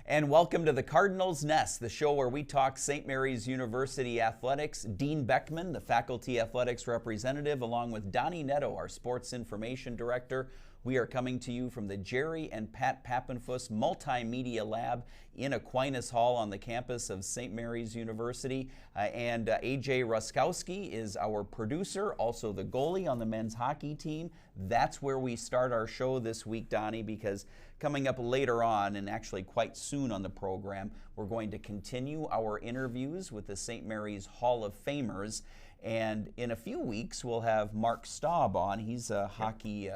And welcome to the Cardinals Nest, the show where we talk St. Mary's University athletics. Dean Beckman, the faculty athletics representative, along with Donny Nadeau, our sports information director. We are coming to you from the Jerry and Pat Pappenfuss Multimedia Lab in Aquinas Hall on the campus of St. Mary's University. And AJ Ruskowski is our producer, also the goalie on the men's hockey team. That's where we start our show this week, Donnie, because coming up later on, and actually quite soon on the program, we're going to continue our interviews with the St. Mary's Hall of Famers. And in a few weeks, we'll have Mark Staub on. He's a hockey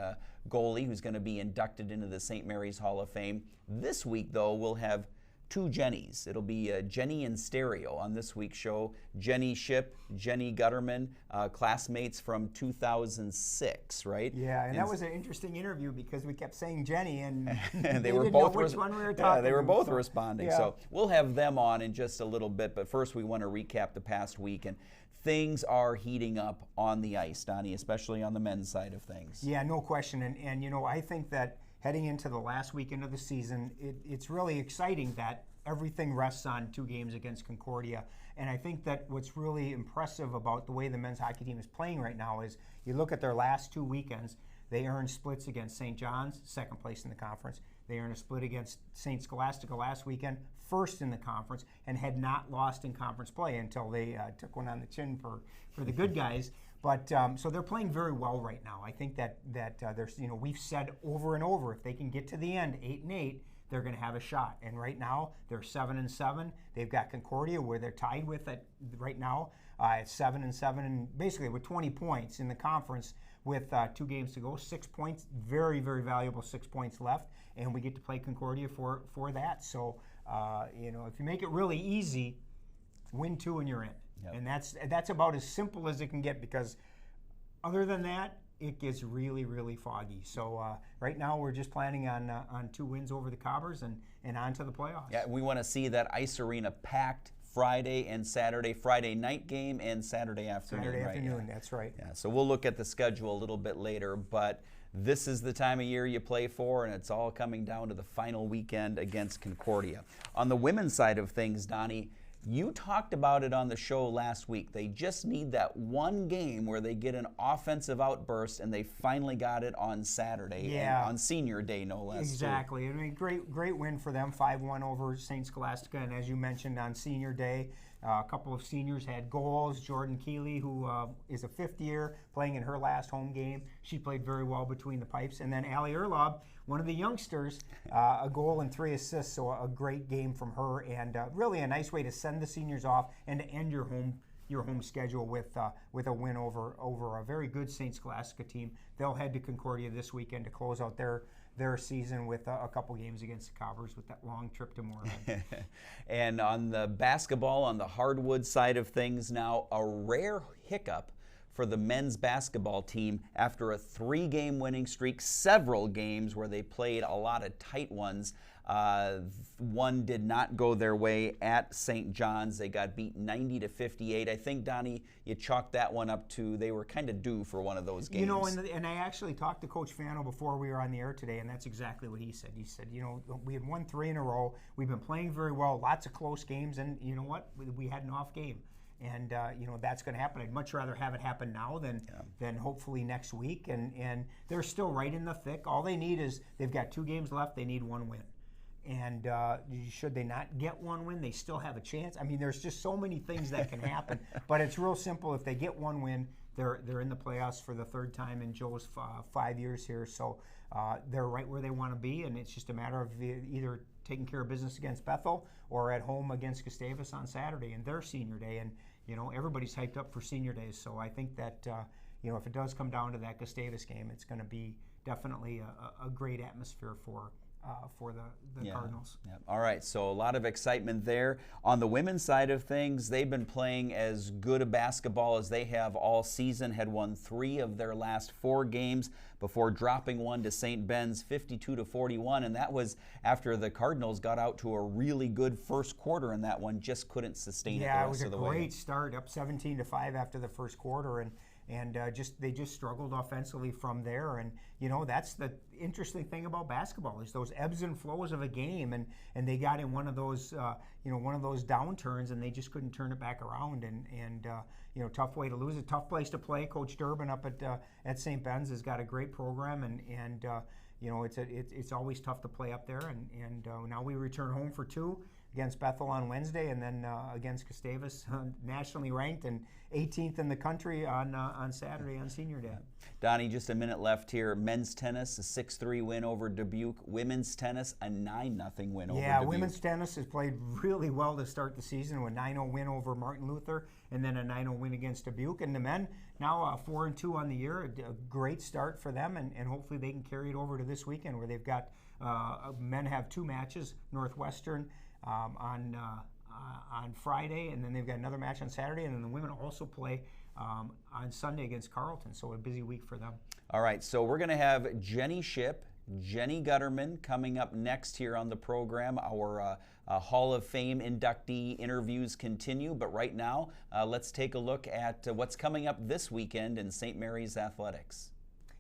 goalie who's going to be inducted into the St. Mary's Hall of Fame. This week, though, we'll have two Jennies. It'll be Jenny in stereo on this week's show. Jenny Schipp, Jenny Gutterman, classmates from 2006, right? Yeah, and that was an interesting interview because we kept saying Jenny, and they were both which one we were talking. Yeah, they were both so, responding. Yeah. So we'll have them on in just a little bit. But first, we want to recap the past week. And things are heating up on the ice, Donnie, especially on the men's side of things. Yeah, no question. And you know, I think that heading into the last weekend of the season, it's really exciting that everything rests on two games against Concordia. And I think that what's really impressive about the way the men's hockey team is playing right now is you look at their last two weekends, they earned splits against St. John's, second place in the conference. They earned a split against St. Scholastica last weekend, first in the conference, and had not lost in conference play until they took one on the chin for the good guys. But so they're playing very well right now. I think that there's, you know, we've said over and over, if they can get to the end 8-8, they're going to have a shot. And right now they're 7-7. They've got Concordia where they're tied with it right now at 7-7, and basically with 20 points in the conference with 2 games to go, 6 points, very, very valuable 6 points left, and we get to play Concordia for that. So you know, if you make it really easy, win 2 and you're in. Yep. And that's about as simple as it can get, because other than that, it gets really, really foggy. So right now we're just planning on 2 wins over the Cobbers and on to the playoffs. Yeah, we want to see that ice arena packed Friday and Saturday, Friday night game and Saturday afternoon. Saturday right? afternoon, Yeah. That's right. Yeah, so we'll look at the schedule a little bit later, but this is the time of year you play for, and it's all coming down to the final weekend against Concordia. On the women's side of things, Donnie, you talked about it on the show last week. They just need that one game where they get an offensive outburst, and they finally got it on Saturday, yeah, on Senior Day, no less. Exactly. Too. I mean, great win for them, 5-1 over St. Scholastica, and as you mentioned, on Senior Day, a couple of seniors had goals. Jordan Keeley, who is a 5th year, playing in her last home game. She played very well between the pipes. And then Allie Erlob, one of the youngsters, a goal and 3 assists, so a great game from her, and really a nice way to send the seniors off and to end your home schedule with a win over a very good St. Scholastica team. They'll head to Concordia this weekend to close out their season with a couple games against the Cobbers with that long trip to Moorhead. And on the basketball, on the hardwood side of things now, a rare hiccup for the men's basketball team after a 3-game winning streak, several games where they played a lot of tight ones. One did not go their way at St. John's. They got beat 90-58. I think, Donnie, you chalked that one up to they were kind of due for one of those games. You know, and I actually talked to Coach Fano before we were on the air today, and that's exactly what he said. He said, you know, we had won 3 in a row. We've been playing very well, lots of close games, and you know what? We had an off game. And you know, that's going to happen. I'd much rather have it happen now than hopefully next week. And they're still right in the thick. All they need is they've got 2 games left. They need 1 win. And should they not get 1 win, they still have a chance. I mean, there's just so many things that can happen. But it's real simple. If they get 1 win, they're in the playoffs for the 3rd time in Joe's 5 years here. So they're right where they want to be, and it's just a matter of either taking care of business against Bethel or at home against Gustavus on Saturday in their Senior Day. And you know, everybody's hyped up for Senior Days, so I think that you know, if it does come down to that Gustavus game, it's going to be definitely a great atmosphere for the Cardinals. Yeah. All right, so a lot of excitement there. On the women's side of things, they've been playing as good a basketball as they have all season, had won 3 of their last 4 games before dropping one to St. Ben's 52-41, and that was after the Cardinals got out to a really good first quarter in that one, just couldn't sustain it the rest of the way. Yeah, it was a great start, up 17-5 after the first quarter, and and they just struggled offensively from there. And that's the interesting thing about basketball is those ebbs and flows of a game, and they got in one of those one of those downturns, and they just couldn't turn it back around. And tough way to lose, a tough place to play. Coach Durbin up at St. Ben's has got a great program, and it's always tough to play up there. And now we return home for 2 against Bethel on Wednesday, and then against Gustavus, nationally ranked and 18th in the country on Saturday on Senior Day. Donnie, just a minute left here. Men's tennis, a 6-3 win over Dubuque. Women's tennis, a 9-0 win over Dubuque. Yeah, women's tennis has played really well to start the season with a 9-0 win over Martin Luther and then a 9-0 win against Dubuque. And the men now 4-2 on the year, a great start for them, and hopefully they can carry it over to this weekend where they've got men have 2 matches, Northwestern on Friday, and then they've got another match on Saturday, and then the women also play on Sunday against Carleton, so a busy week for them. All right, so we're going to have Jenny Schipp, Jenny Gutterman coming up next here on the program. Our Hall of Fame inductee interviews continue, but right now let's take a look at what's coming up this weekend in St. Mary's Athletics.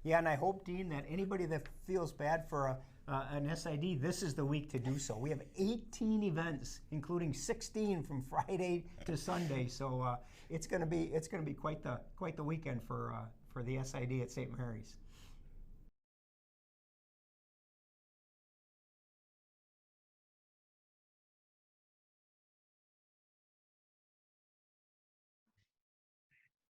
Yeah, and I hope, Dean, that anybody that feels bad for an SID, this is the week to do so. We have 18 events, including 16 from Friday to Sunday. So it's going to be quite the weekend for the SID at St. Mary's.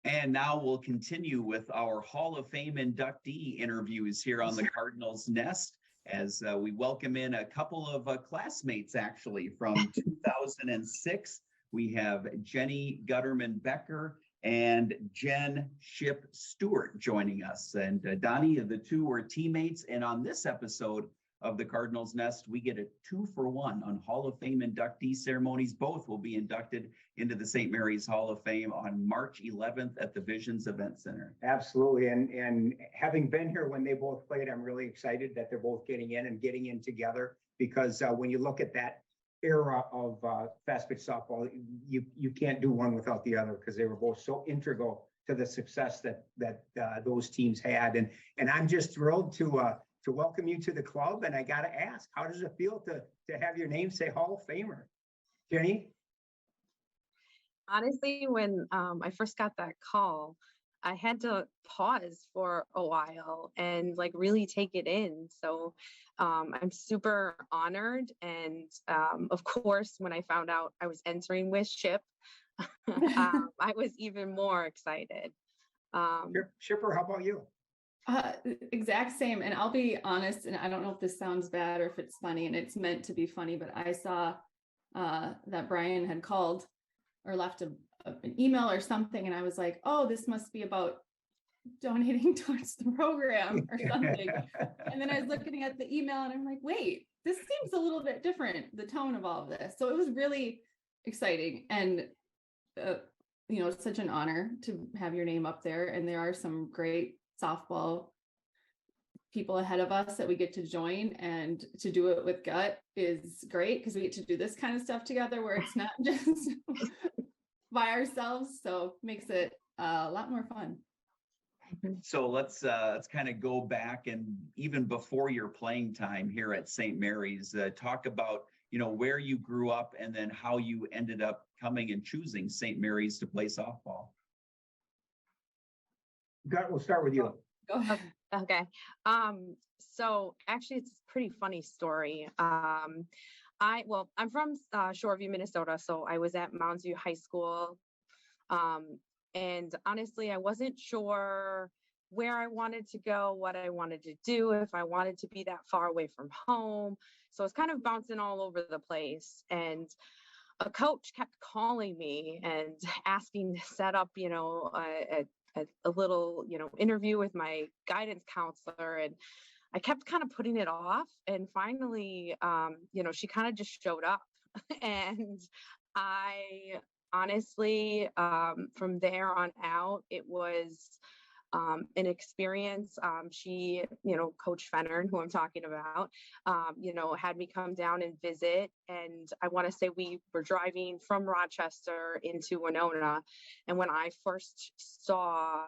And now we'll continue with our Hall of Fame inductee interviews here on the Cardinals Nest, as we welcome in a couple of classmates, actually, from 2006. We have Jenny Gutterman Becker and Jen Schipp Stewart joining us. And Donnie, the two were teammates. And on this episode of the Cardinals Nest, we get a 2-for-1 on Hall of Fame inductee ceremonies. Both will be inducted into the St. Mary's Hall of Fame on March 11th at the Visions Event Center. Absolutely. And having been here when they both played, I'm really excited that they're both getting in together, because when you look at that era of fast pitch softball, you can't do one without the other, because they were both so integral to the success that those teams had. And I'm just thrilled to welcome you to the club. And I got to ask, how does it feel to have your name say Hall of Famer? Jenny? Honestly, when I first got that call, I had to pause for a while and really take it in. So I'm super honored. And of course, when I found out I was entering with Schipp, I was even more excited. Schipper, how about you? Exact same. And I'll be honest, and I don't know if this sounds bad or if it's funny, and it's meant to be funny, but I saw that Brian had called or left an email or something, and I was like, oh, this must be about donating towards the program or something. And then I was looking at the email and I'm like, wait, this seems a little bit different, the tone of all of this. So it was really exciting, and it's such an honor to have your name up there. And there are some great softball people ahead of us that we get to join, and to do it with Gut is great, because we get to do this kind of stuff together where it's not just by ourselves. So makes it a lot more fun. So let's kind of go back, and even before your playing time here at St. Mary's, talk about where you grew up and then how you ended up coming and choosing St. Mary's to play softball. Gut, we'll start with you. Go ahead. Okay. So actually, it's a pretty funny story. I'm from Shoreview, Minnesota, so I was at Mounds View High School. And honestly, I wasn't sure where I wanted to go, what I wanted to do, if I wanted to be that far away from home. So I was kind of bouncing all over the place. And a coach kept calling me and asking to set up, a little, interview with my guidance counselor. And I kept kind of putting it off. And finally, she kind of just showed up. And I honestly, from there on out, it was an experience. She, Coach Fenner, who I'm talking about, had me come down and visit. And I want to say we were driving from Rochester into Winona. And when I first saw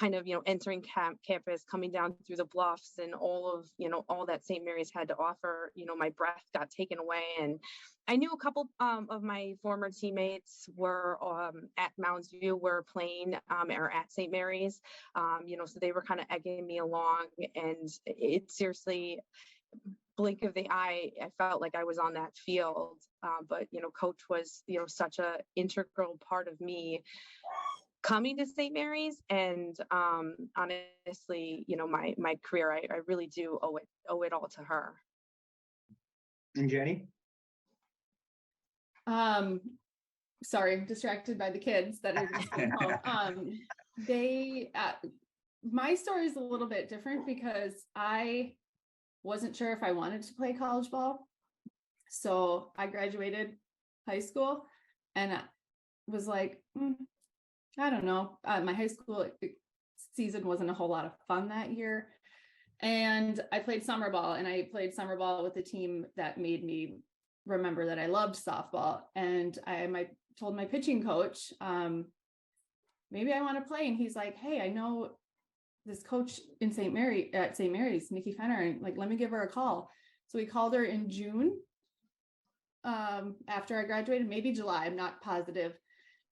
kind of, entering campus, coming down through the bluffs and all of, all that St. Mary's had to offer, my breath got taken away. And I knew a couple of my former teammates were at Mounds View, were playing or at St. Mary's, so they were kind of egging me along. And it seriously, blink of the eye, I felt like I was on that field. But, coach was, such a integral part of me coming to St. Mary's. And honestly, my career, I really do owe it all to her. And Jenny? Sorry, distracted by the kids that are just coming home. My story is a little bit different because I wasn't sure if I wanted to play college ball. So I graduated high school and I was like, I don't know. My high school season wasn't a whole lot of fun that year. And I played summer ball, and I played summer ball with a team that made me remember that I loved softball. And I told my pitching coach, maybe I want to play. And he's like, hey, I know this coach in at St. Mary's, Nikki Fenner, and like, let me give her a call. So we called her in June after I graduated, maybe July, I'm not positive.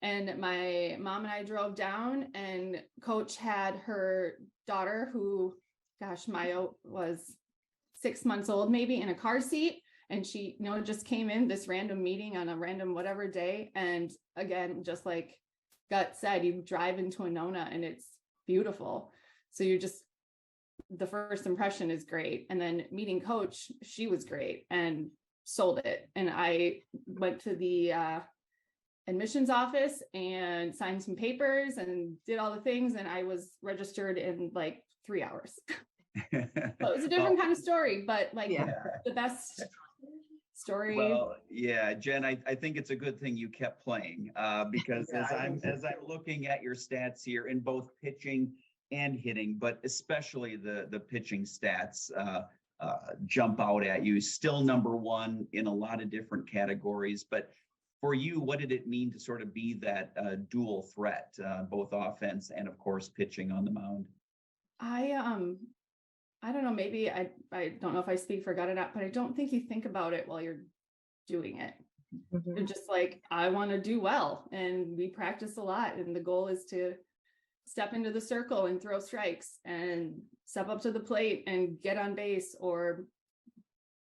And my mom and I drove down, and coach had her daughter, who, gosh, Maya was 6 months old, maybe, in a car seat. And she, just came in this random meeting on a random whatever day. And again, just like Gut said, you drive into Winona and it's beautiful. So the first impression is great. And then meeting coach, she was great and sold it. And I went to the admissions office and signed some papers and did all the things. And I was registered in like 3 hours. So it was a different kind of story, but like the best story. Well, yeah, Jen, I think it's a good thing you kept playing because as I'm looking at your stats here in both pitching and hitting, but especially the pitching stats jump out at you. Still number one in a lot of different categories, but for you, what did it mean to sort of be that dual threat, both offense and of course pitching on the mound? I don't know, maybe I don't know if I speak for Gut or not, but I don't think you think about it while you're doing it. Mm-hmm. You're just like, I want to do well. And we practice a lot. And the goal is to step into the circle and throw strikes and step up to the plate and get on base or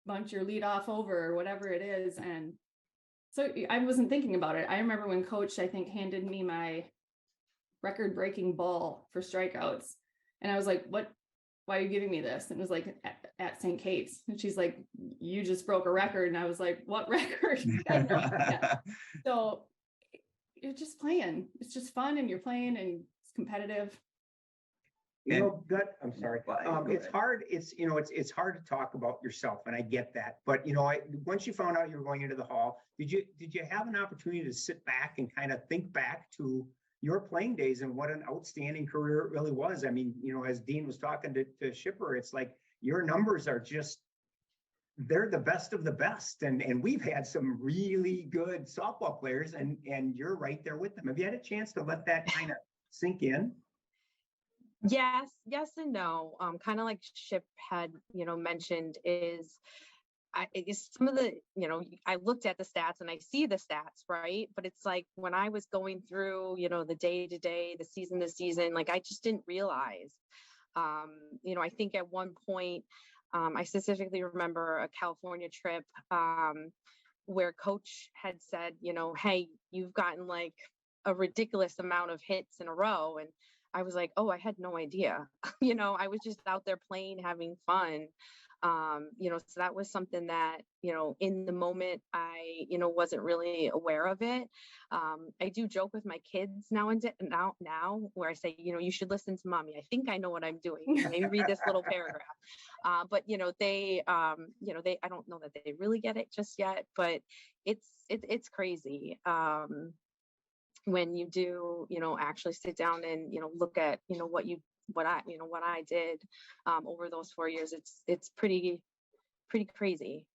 bunch your lead off over or whatever it is. And so I wasn't thinking about it. I remember when coach, I think, handed me my record-breaking ball for strikeouts. And I was like, why are you giving me this? And it was like at St. Kate's. And she's like, you just broke a record. And I was like, what record? So you're just playing. It's just fun, and you're playing, and it's competitive. Gut, I'm sorry. It's hard. It's hard to talk about yourself, and I get that. But once you found out you were going into the Hall, did you have an opportunity to sit back and kind of think back to your playing days and what an outstanding career it really was? I mean, as Dean was talking to Schipper, it's like your numbers are they're the best of the best. And we've had some really good softball players, and you're right there with them. Have you had a chance to let that kind of sink in? Yes and no. Kind of like Schipp had, mentioned is some of the, I looked at the stats and I see the stats, right? But it's like when I was going through, the day to day, the season to season, like I just didn't realize, I think at one point, I specifically remember a California trip where coach had said, hey, you've gotten like a ridiculous amount of hits in a row. And I was like, oh, I had no idea. I was just out there playing, having fun. So that was something that, in the moment I, wasn't really aware of it. I do joke with my kids now where I say, you should listen to mommy. I think I know what I'm doing. Maybe read this little paragraph. But, they, I don't know that they really get it just yet, but it's crazy. When you do, actually sit down and, look at, what I did over those 4 years, it's pretty crazy.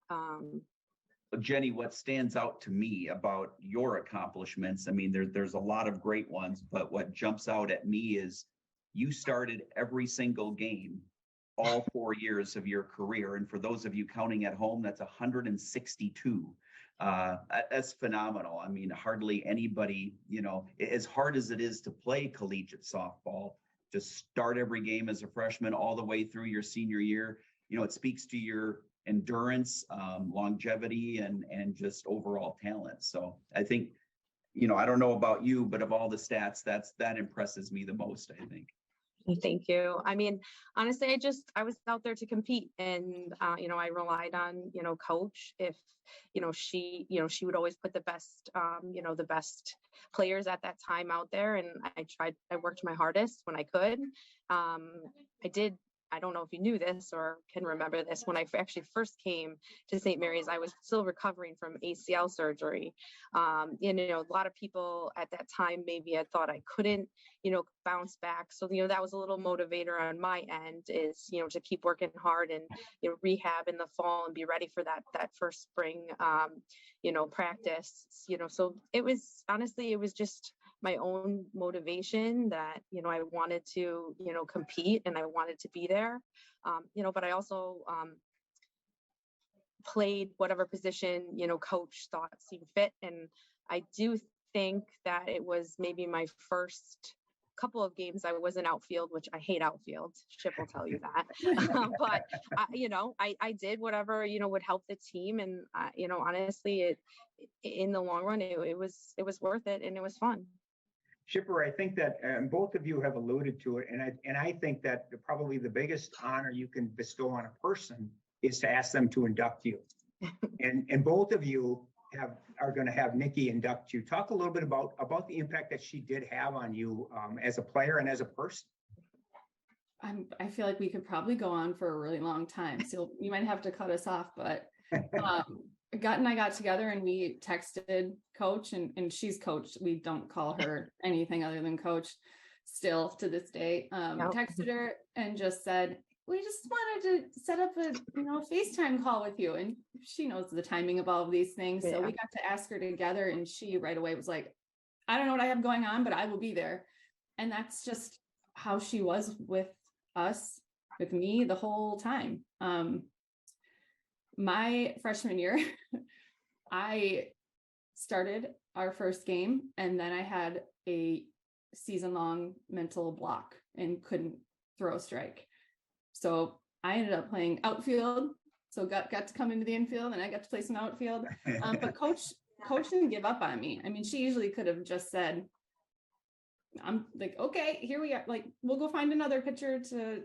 Jenny, what stands out to me about your accomplishments, I mean, there's a lot of great ones, but what jumps out at me is you started every single game all 4 years of your career. And for those of you counting at home, that's 162. That's phenomenal. I mean, hardly anybody, as hard as it is to play collegiate softball, to start every game as a freshman all the way through your senior year, it speaks to your endurance, longevity, and just overall talent. So I think, I don't know about you, but of all the stats, that impresses me the most, I think. Thank you. I mean, honestly, I was out there to compete, and I relied on, coach. If, she would always put the best, the best players at that time out there. And I worked my hardest when I could. I don't know if you knew this or can remember this. When I actually first came to St. Mary's, I was still recovering from ACL surgery. A lot of people at that time maybe had thought I couldn't, bounce back. So, that was a little motivator on my end is, to keep working hard and, rehab in the fall and be ready for that first spring, practice, so it was just my own motivation that, I wanted to, compete and I wanted to be there. But I also played whatever position, coach thought seemed fit. And I do think that it was maybe my first couple of games I was in outfield, which I hate outfield. Schipp will tell you that. But, I did whatever, would help the team. And, honestly, in the long run, it was worth it and it was fun. Schipper, I think that both of you have alluded to it, and I think that probably the biggest honor you can bestow on a person is to ask them to induct you. and both of you are going to have Nikki induct you. Talk a little bit about the impact that she did have on you as a player and as a person. I feel like we could probably go on for a really long time, so you might have to cut us off, but Gut and I got together and we texted coach and she's coach. We don't call her anything other than coach still to this day. Texted her and just said, we just wanted to set up a FaceTime call with you. And she knows the timing of all of these things. So we got to ask her together and she right away was like, I don't know what I have going on, but I will be there. And that's just how she was with us, with me the whole time. My freshman year, I started our first game and then I had a season-long mental block and couldn't throw a strike. So I ended up playing outfield. So got to come into the infield and I got to play some outfield. But coach didn't give up on me. I mean, she easily could have just said, I'm like, okay, here we are. Like, we'll go find another pitcher to,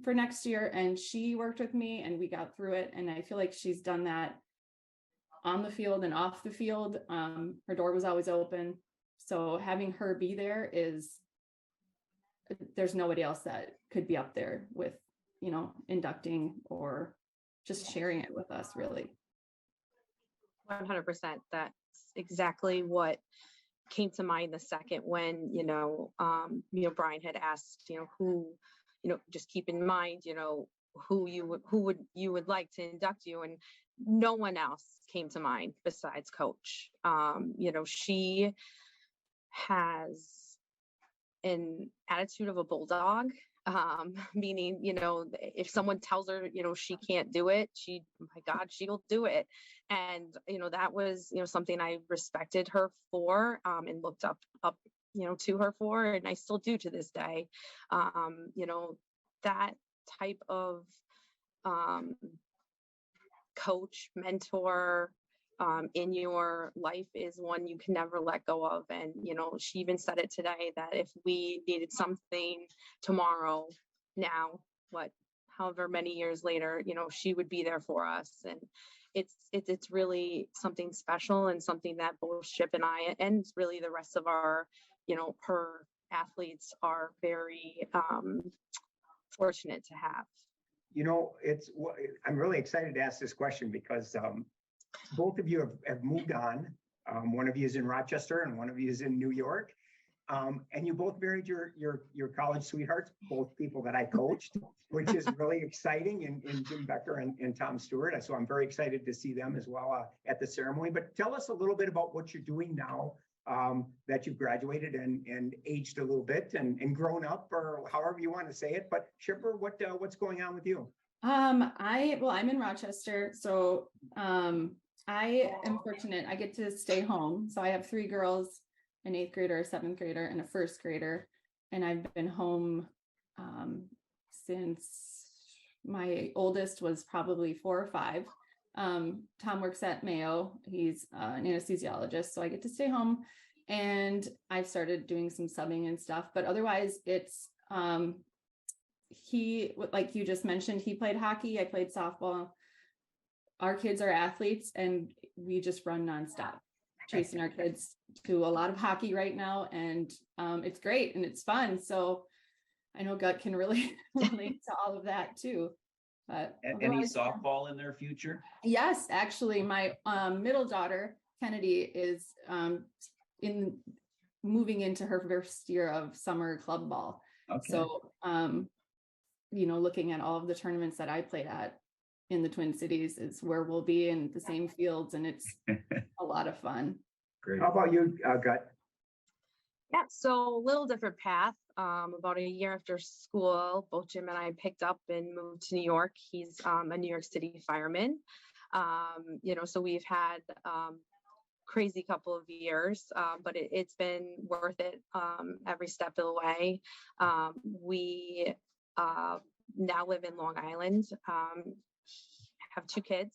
for next year. And she worked with me and we got through it. And I feel like she's done that on the field and off the field. Her door was always open. So having her be there there's nobody else that could be up there with, inducting or just sharing it with us, really. 100%. That's exactly what came to mind the second when, Brian had asked, who, just keep in mind, who you would like to induct you, and no one else came to mind besides coach. She has an attitude of a bulldog, meaning, if someone tells her, she can't do it, my God, she'll do it. And, that was, something I respected her for, and looked up, to her for, and I still do to this day. That type of, coach, mentor, in your life is one you can never let go of. And, she even said it today that if we needed something tomorrow, now, however many years later, she would be there for us. And it's really something special and something that both Schipp and I, and really the rest of our, her athletes are very fortunate to have. I'm really excited to ask this question because both of you have moved on. One of you is in Rochester and one of you is in New York. And you both married your college sweethearts, both people that I coached, which is really exciting, in Dean Becker and Tom Stewart. So I'm very excited to see them as well at the ceremony. But tell us a little bit about what you're doing now that you've graduated and aged a little bit and grown up, or however you want to say it. But Schipper, what's going on with you? I'm in Rochester, so I am fortunate. I get to stay home. So I have 3 girls, an 8th grader, a 7th grader, and a 1st grader. And I've been home since my oldest was probably 4 or 5. Tom works at Mayo. He's an anesthesiologist, so I get to stay home. And I've started doing some subbing and stuff. But otherwise, it's he, like you just mentioned, he played hockey. I played softball. Our kids are athletes, and we just run nonstop, chasing our kids to a lot of hockey right now. And it's great and it's fun. So I know Gut can really relate to all of that too. But any softball in their future? Yes, actually, my middle daughter, Kennedy, is moving into her first year of summer club ball. Okay. So, looking at all of the tournaments that I played at in the Twin Cities is where we'll be in the same fields, and it's a lot of fun. Great. How about you, Gut? Yeah, so a little different path. About a year after school, both Jim and I picked up and moved to New York. He's a New York City fireman. So we've had crazy couple of years, but it's been worth it every step of the way. We now live in Long Island. Have 2 kids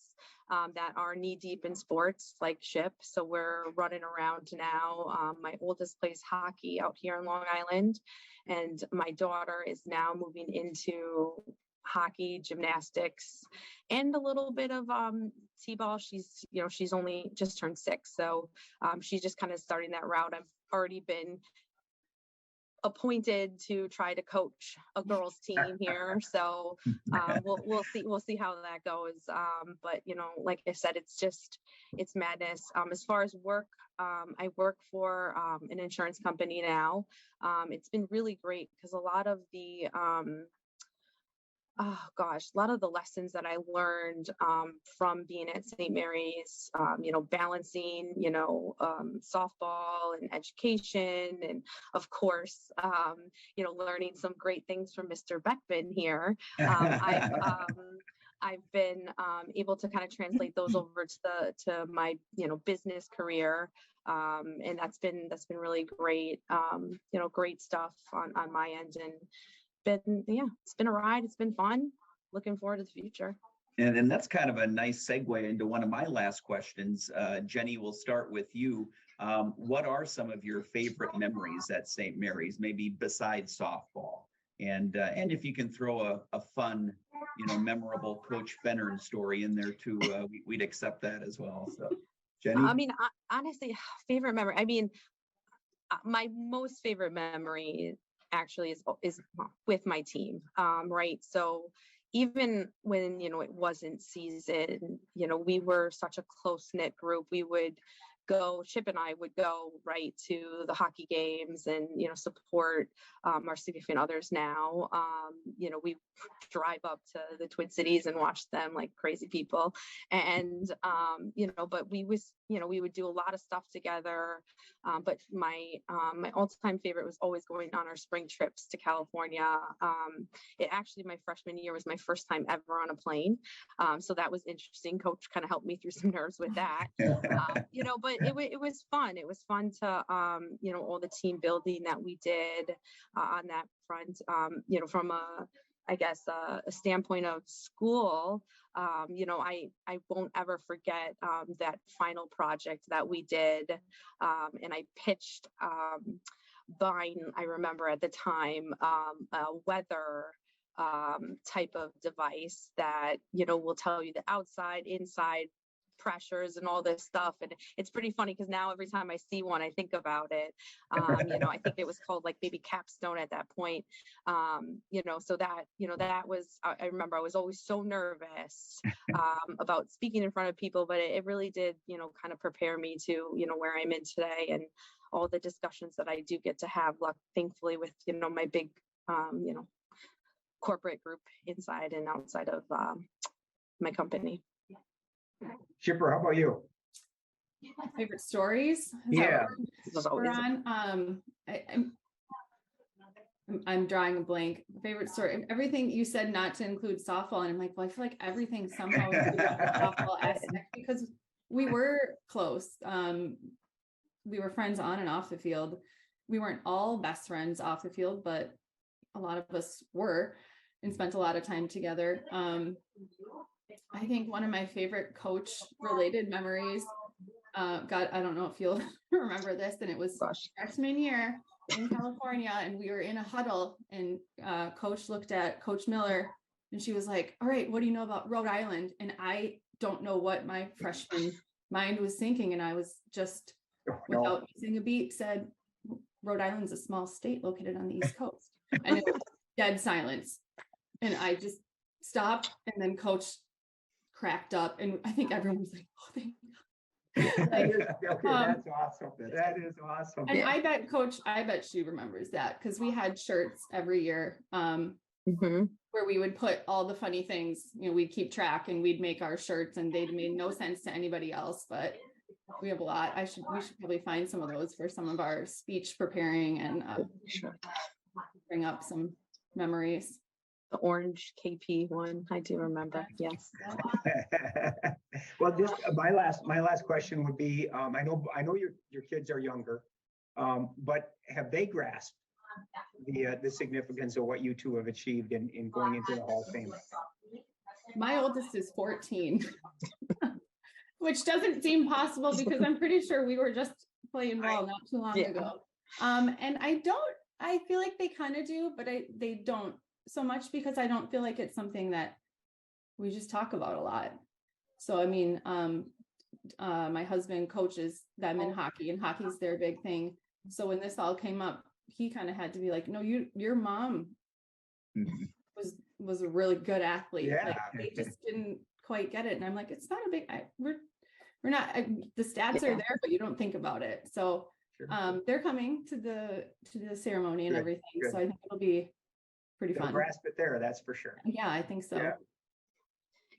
that are knee deep in sports like Schipp. So we're running around now. My oldest plays hockey out here in Long Island, and my daughter is now moving into hockey, gymnastics, and a little bit of t-ball. She's only just turned 6, so she's just kind of starting that route. I've already been appointed to try to coach a girls team here, so we'll see how that goes. But like I said, it's madness. As far as work, I work for an insurance company now. It's been really great because a lot of the lessons that I learned from being at St. Mary's, balancing, softball and education, and of course, learning some great things from Mr. Beckman here. I've been able to kind of translate those over to my business career, and that's been really great. Great stuff on my end, and it's been a ride. It's been fun. Looking forward to the future. And that's kind of a nice segue into one of my last questions. Jenny, we'll start with you. What are some of your favorite memories at St. Mary's, maybe besides softball? And if you can throw a fun, memorable Coach Fennern story in there too, we'd accept that as well. So, Jenny? Honestly, favorite memory. My most favorite memory actually is with my team, right? So even when it wasn't season, we were such a close-knit group. We would go, Schipp and I would go right to the hockey games and support our significant others now. We drive up to the Twin Cities and watch them like crazy people, and but we would do a lot of stuff together. But my all-time favorite was always going on our spring trips to California. My freshman year was my first time ever on a plane, so that was interesting. Coach kind of helped me through some nerves with that. But it was fun. It was fun to all the team building that we did on that front. From a standpoint of school, I won't ever forget that final project that we did, and I pitched I remember at the time a weather type of device that will tell you the outside, inside pressures and all this stuff. And it's pretty funny because now every time I see one, I think about it. I think it was called like maybe Capstone at that point. So that was, I remember I was always so nervous about speaking in front of people, but it really did, kind of prepare me to, where I'm in today and all the discussions that I do get to have, thankfully, with, my big, corporate group inside and outside of my company. Schipper, how about you? Favorite stories? Is that Yeah. what we're on? I'm drawing a blank. Favorite story, everything you said not to include softball. And I'm like, well, I feel like everything somehow is about the softball aspect because we were close. We were friends on and off the field. We weren't all best friends off the field, but a lot of us were and spent a lot of time together. I think one of my favorite coach related memories, God, I don't know if you'll remember this, and it was freshman year in California, and we were in a huddle, and coach looked at Coach Miller, and she was like, all right, what do you know about Rhode Island? And I don't know what my freshman mind was thinking, and I was just, without missing a beat, said, Rhode Island's a small state located on the East Coast. And it was dead silence. And I just stopped, and then coach cracked up, and I think everyone was like, oh, thank God. That's awesome. That is awesome. And I bet she remembers that, because we had shirts every year where we would put all the funny things, we'd keep track and we'd make our shirts, and they made no sense to anybody else, but we have a lot. We should probably find some of those for some of our speech preparing and bring up some memories. The orange KP one, I do remember. Yes. Well, this my last question would be: I know your kids are younger, but have they grasped the significance of what you two have achieved in going into the Hall of Fame? My oldest is 14, which doesn't seem possible because I'm pretty sure we were just playing ball not too long ago. And I feel like they kind of do, but they don't so much, because I don't feel like it's something that we just talk about a lot. So, I mean, my husband coaches them in hockey, and hockey's their big thing. So when this all came up, he kind of had to be like, no, your mom was a really good athlete. Yeah. Like, they just didn't quite get it. And I'm like, it's not a big, we're not, the stats are there, but you don't think about it. So they're coming to the ceremony and everything. Good. So I think it'll be pretty fun. Grasp it there, that's for sure. Yeah, I think so.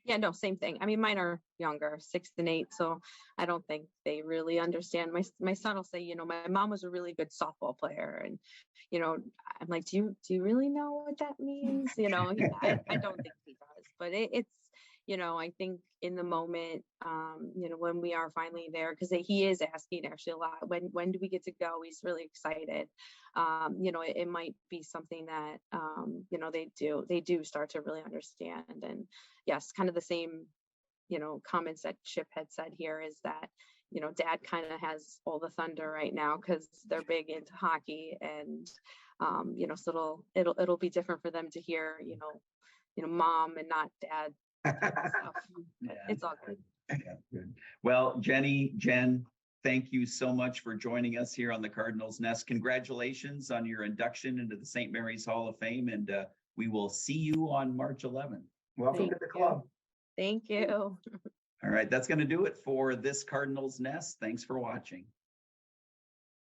Yeah, no, same thing. I mean, mine are younger, 6 and 8, so I don't think they really understand. My son will say, my mom was a really good softball player, and I'm like, do you really know what that means? I don't think he does, but it's I think in the moment, when we are finally there, because he is asking actually a lot, when do we get to go? He's really excited. It might be something that, they do start to really understand. And yes, kind of the same, comments that Schipp had said here is that, dad kind of has all the thunder right now because they're big into hockey, and, so it'll be different for them to hear, mom and not dad. It's all good. Yeah, good. Well, Jen, thank you so much for joining us here on the Cardinals Nest. Congratulations on your induction into the St. Mary's Hall of Fame, and we will see you on March 11th. Welcome to the club. Thank you. All right, that's going to do it for this Cardinals Nest. Thanks for watching.